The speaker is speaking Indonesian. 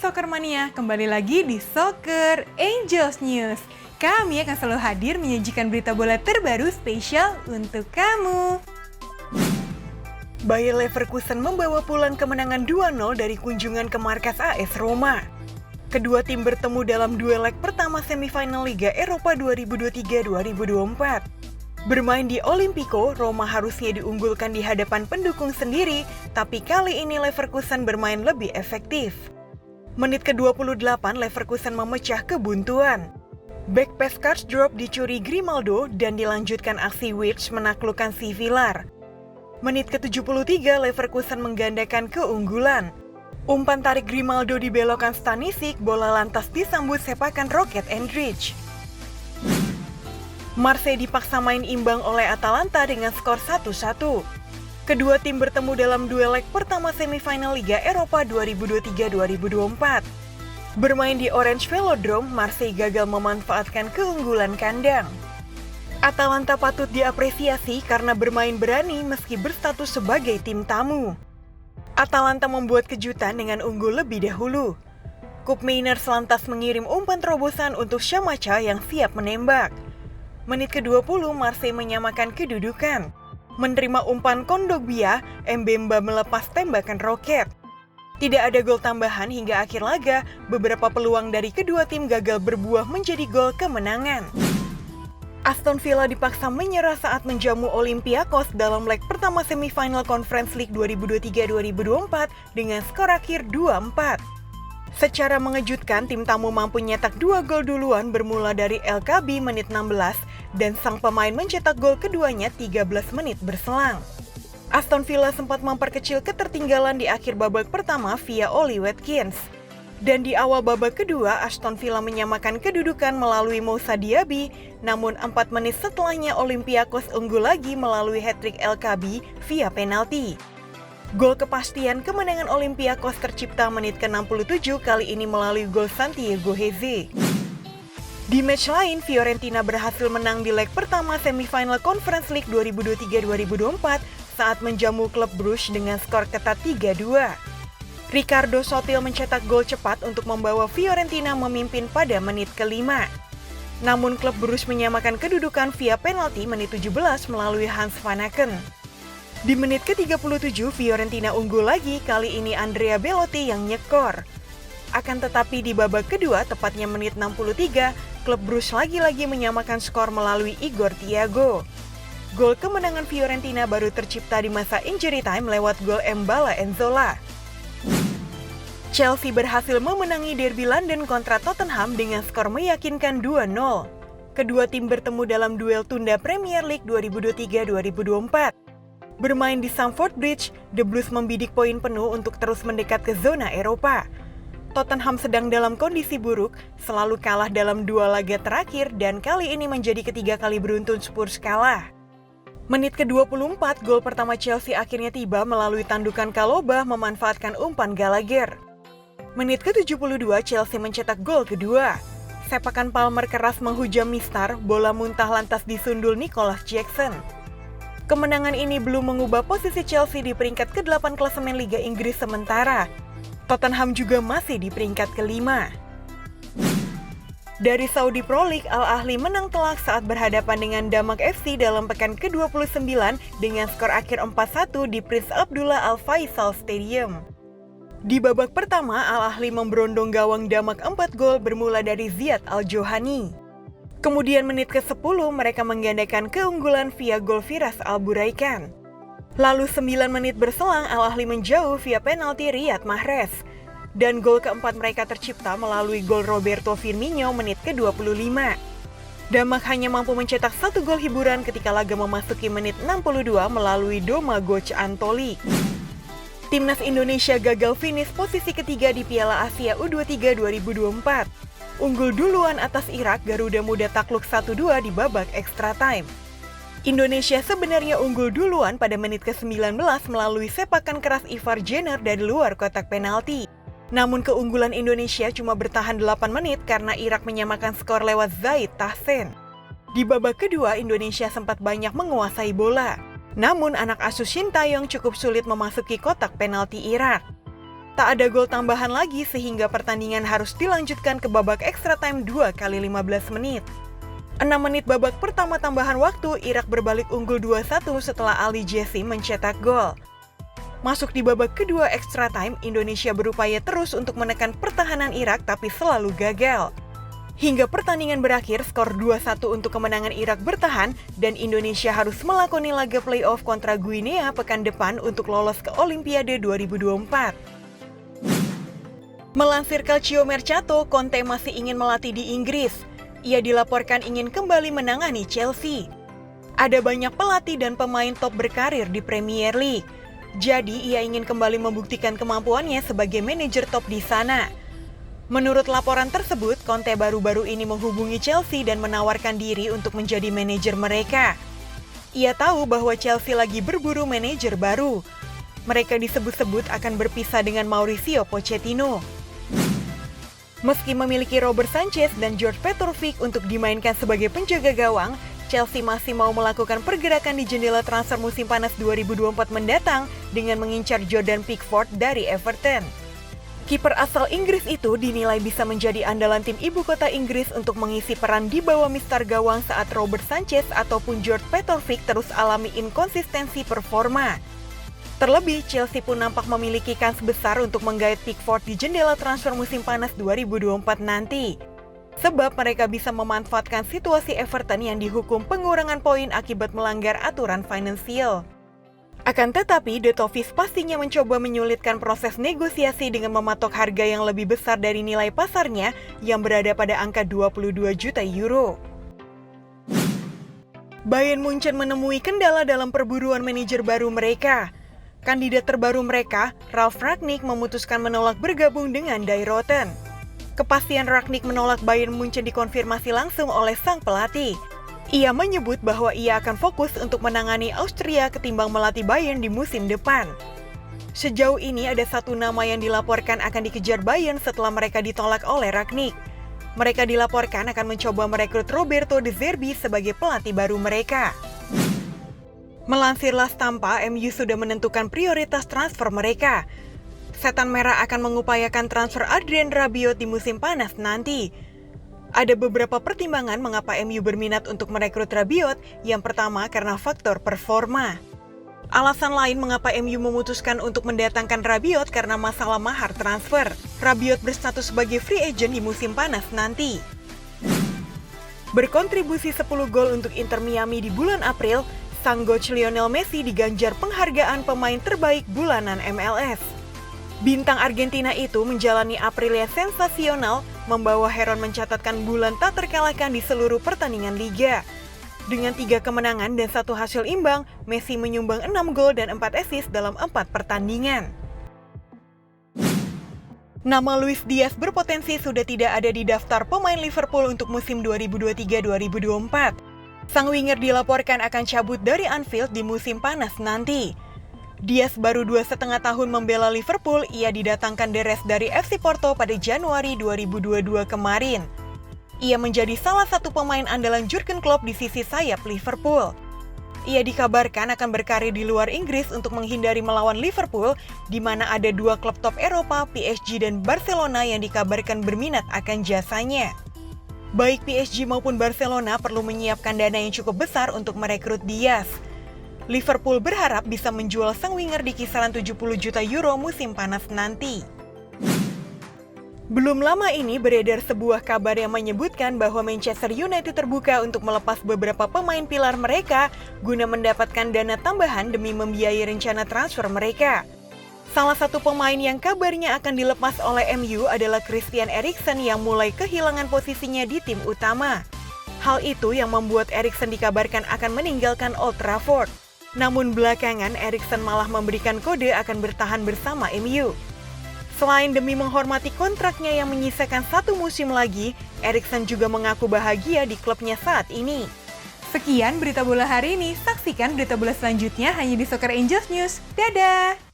Soccer Mania, kembali lagi di Soccer Angels News. Kami akan selalu hadir menyajikan berita bola terbaru spesial untuk kamu. Bayer Leverkusen membawa pulang kemenangan 2-0 dari kunjungan ke markas AS Roma. Kedua tim bertemu dalam duel leg pertama semifinal Liga Eropa 2023-2024. Bermain di Olimpico, Roma harusnya diunggulkan di hadapan pendukung sendiri, tapi kali ini Leverkusen bermain lebih efektif. Menit ke-28, Leverkusen memecah kebuntuan. Back pass Karsdorp dicuri Grimaldo dan dilanjutkan aksi Wirtz menaklukkan si Villar. Menit ke-73, Leverkusen menggandakan keunggulan. Umpan tarik Grimaldo dibelokkan Stanisic, bola lantas disambut sepakan Rocket Endrich. Marseille dipaksa main imbang oleh Atalanta dengan skor 1-1. Kedua tim bertemu dalam duel leg pertama semifinal Liga Eropa 2023-2024. Bermain di Orange Velodrome, Marseille gagal memanfaatkan keunggulan kandang. Atalanta patut diapresiasi karena bermain berani meski berstatus sebagai tim tamu. Atalanta membuat kejutan dengan unggul lebih dahulu. Koopmeiners lantas mengirim umpan terobosan untuk Scamacca yang siap menembak. Menit ke-20, Marseille menyamakan kedudukan. Menerima umpan Kondogbia, Mbemba melepas tembakan Roket. Tidak ada gol tambahan hingga akhir laga, beberapa peluang dari kedua tim gagal berbuah menjadi gol kemenangan. Aston Villa dipaksa menyerah saat menjamu Olympiakos dalam leg pertama semifinal Conference League 2023-2024 dengan skor akhir 2-4. Secara mengejutkan, tim tamu mampu nyetak 2 gol duluan bermula dari LKB menit 16 dan sang pemain mencetak gol keduanya 13 menit berselang. Aston Villa sempat memperkecil ketertinggalan di akhir babak pertama via Oli Watkins. Dan di awal babak kedua, Aston Villa menyamakan kedudukan melalui Moussa Diaby, namun 4 menit setelahnya Olympiakos unggul lagi melalui hat-trick LKB via penalti. Gol kepastian kemenangan Olympiakos tercipta menit ke-67 kali ini melalui gol Santiago Heze. Di match lain, Fiorentina berhasil menang di leg pertama semifinal Conference League 2023-2024 saat menjamu klub Bruges dengan skor ketat 3-2. Ricardo Sotil mencetak gol cepat untuk membawa Fiorentina memimpin pada menit ke-5. Namun klub Bruges menyamakan kedudukan via penalti menit 17 melalui Hans van Aken. Di menit ke-37, Fiorentina unggul lagi, kali ini Andrea Belotti yang nyekor. Akan tetapi di babak kedua, tepatnya menit 63, klub Bruges lagi-lagi menyamakan skor melalui Igor Thiago. Gol kemenangan Fiorentina baru tercipta di masa injury time lewat gol Mbala Enzola. Chelsea berhasil memenangi derby London kontra Tottenham dengan skor meyakinkan 2-0. Kedua tim bertemu dalam duel tunda Premier League 2023-2024. Bermain di Stamford Bridge, The Blues membidik poin penuh untuk terus mendekat ke zona Eropa. Tottenham sedang dalam kondisi buruk, selalu kalah dalam 2 laga terakhir dan kali ini menjadi ketiga kali beruntun Spurs kalah. Menit ke-24, gol pertama Chelsea akhirnya tiba melalui tandukan Kaloba memanfaatkan umpan Gallagher. Menit ke-72, Chelsea mencetak gol kedua. Sepakan Palmer keras menghujam Mistar, bola muntah lantas disundul Nicholas Jackson. Kemenangan ini belum mengubah posisi Chelsea di peringkat ke-8 klasemen Liga Inggris sementara. Tottenham juga masih di peringkat ke-5. Dari Saudi Pro League, Al Ahly menang telak saat berhadapan dengan Damak FC dalam pekan ke-29 dengan skor akhir 4-1 di Prince Abdullah Al Faisal Stadium. Di babak pertama, Al Ahly memberondong gawang Damak 4 gol bermula dari Ziad Al Johani. Kemudian menit ke-10 mereka menggandakan keunggulan via gol Firas Al Buraikan. Lalu 9 menit berselang Al Ahly menjauh via penalti Riyad Mahrez. Dan gol keempat mereka tercipta melalui gol Roberto Firmino menit ke-25. Damak hanya mampu mencetak 1 gol hiburan ketika laga memasuki menit 62 melalui Domagoj Antoli. Timnas Indonesia gagal finish posisi ketiga di Piala Asia U23 2024. Unggul duluan atas Irak, Garuda Muda takluk 1-2 di babak extra time. Indonesia sebenarnya unggul duluan pada menit ke-19 melalui sepakan keras Ivar Jenner dari luar kotak penalti. Namun keunggulan Indonesia cuma bertahan 8 menit karena Irak menyamakan skor lewat Zaid Tahsen. Di babak kedua, Indonesia sempat banyak menguasai bola. Namun anak asuh Shin Taeyong cukup sulit memasuki kotak penalti Irak. Tak ada gol tambahan lagi sehingga pertandingan harus dilanjutkan ke babak extra time 2 kali 15 menit. 6 menit babak pertama tambahan waktu, Irak berbalik unggul 2-1 setelah Ali Jesse mencetak gol. Masuk di babak kedua extra time, Indonesia berupaya terus untuk menekan pertahanan Irak tapi selalu gagal. Hingga pertandingan berakhir, skor 2-1 untuk kemenangan Irak bertahan dan Indonesia harus melakoni laga playoff kontra Guinea pekan depan untuk lolos ke Olimpiade 2024. Melansir Calcio Mercato, Conte masih ingin melatih di Inggris. Ia dilaporkan ingin kembali menangani Chelsea. Ada banyak pelatih dan pemain top berkarir di Premier League. Jadi, ia ingin kembali membuktikan kemampuannya sebagai manajer top di sana. Menurut laporan tersebut, Conte baru-baru ini menghubungi Chelsea dan menawarkan diri untuk menjadi manajer mereka. Ia tahu bahwa Chelsea lagi berburu manajer baru. Mereka disebut-sebut akan berpisah dengan Mauricio Pochettino. Meski memiliki Robert Sanchez dan George Petrovic untuk dimainkan sebagai penjaga gawang, Chelsea masih mau melakukan pergerakan di jendela transfer musim panas 2024 mendatang dengan mengincar Jordan Pickford dari Everton. Kiper asal Inggris itu dinilai bisa menjadi andalan tim ibu kota Inggris untuk mengisi peran di bawah mistar gawang saat Robert Sanchez ataupun George Petrovic terus alami inkonsistensi performa. Terlebih, Chelsea pun nampak memiliki kans besar untuk menggait Pickford di jendela transfer musim panas 2024 nanti. Sebab mereka bisa memanfaatkan situasi Everton yang dihukum pengurangan poin akibat melanggar aturan finansial. Akan tetapi, The Toffees pastinya mencoba menyulitkan proses negosiasi dengan mematok harga yang lebih besar dari nilai pasarnya yang berada pada angka 22 juta euro. Bayern Munchen menemui kendala dalam perburuan manajer baru mereka. Kandidat terbaru mereka, Ralf Rangnick, memutuskan menolak bergabung dengan Die Rotten. Kepastian Rangnick menolak Bayern Munchen dikonfirmasi langsung oleh sang pelatih. Ia menyebut bahwa ia akan fokus untuk menangani Austria ketimbang melatih Bayern di musim depan. Sejauh ini ada satu nama yang dilaporkan akan dikejar Bayern setelah mereka ditolak oleh Rangnick. Mereka dilaporkan akan mencoba merekrut Roberto De Zerbi sebagai pelatih baru mereka. Melansir La Stampa, MU sudah menentukan prioritas transfer mereka. Setan Merah akan mengupayakan transfer Adrien Rabiot di musim panas nanti. Ada beberapa pertimbangan mengapa MU berminat untuk merekrut Rabiot. Yang pertama karena faktor performa. Alasan lain mengapa MU memutuskan untuk mendatangkan Rabiot karena masalah mahar transfer. Rabiot berstatus sebagai free agent di musim panas nanti. Berkontribusi 10 gol untuk Inter Miami di bulan April, sang coach Lionel Messi diganjar penghargaan pemain terbaik bulanan MLS. Bintang Argentina itu menjalani April yang sensasional, membawa Heron mencatatkan bulan tak terkalahkan di seluruh pertandingan liga. Dengan 3 kemenangan dan 1 hasil imbang, Messi menyumbang 6 gol dan 4 assist dalam 4 pertandingan. Nama Luis Diaz berpotensi sudah tidak ada di daftar pemain Liverpool untuk musim 2023-2024. Sang winger dilaporkan akan cabut dari Anfield di musim panas nanti. Diaz baru 2,5 tahun membela Liverpool, ia didatangkan deres dari FC Porto pada Januari 2022 kemarin. Ia menjadi salah satu pemain andalan Jurgen Klopp di sisi sayap Liverpool. Ia dikabarkan akan berkarir di luar Inggris untuk menghindari melawan Liverpool, di mana ada 2 klub top Eropa, PSG dan Barcelona yang dikabarkan berminat akan jasanya. Baik PSG maupun Barcelona perlu menyiapkan dana yang cukup besar untuk merekrut Diaz. Liverpool berharap bisa menjual sang winger di kisaran 70 juta euro musim panas nanti. Belum lama ini beredar sebuah kabar yang menyebutkan bahwa Manchester United terbuka untuk melepas beberapa pemain pilar mereka guna mendapatkan dana tambahan demi membiayai rencana transfer mereka. Salah satu pemain yang kabarnya akan dilepas oleh MU adalah Christian Eriksen yang mulai kehilangan posisinya di tim utama. Hal itu yang membuat Eriksen dikabarkan akan meninggalkan Old Trafford. Namun belakangan Eriksen malah memberikan kode akan bertahan bersama MU. Selain demi menghormati kontraknya yang menyisakan 1 musim lagi, Eriksen juga mengaku bahagia di klubnya saat ini. Sekian berita bola hari ini, saksikan berita bola selanjutnya hanya di Soccer Angels News. Dadah!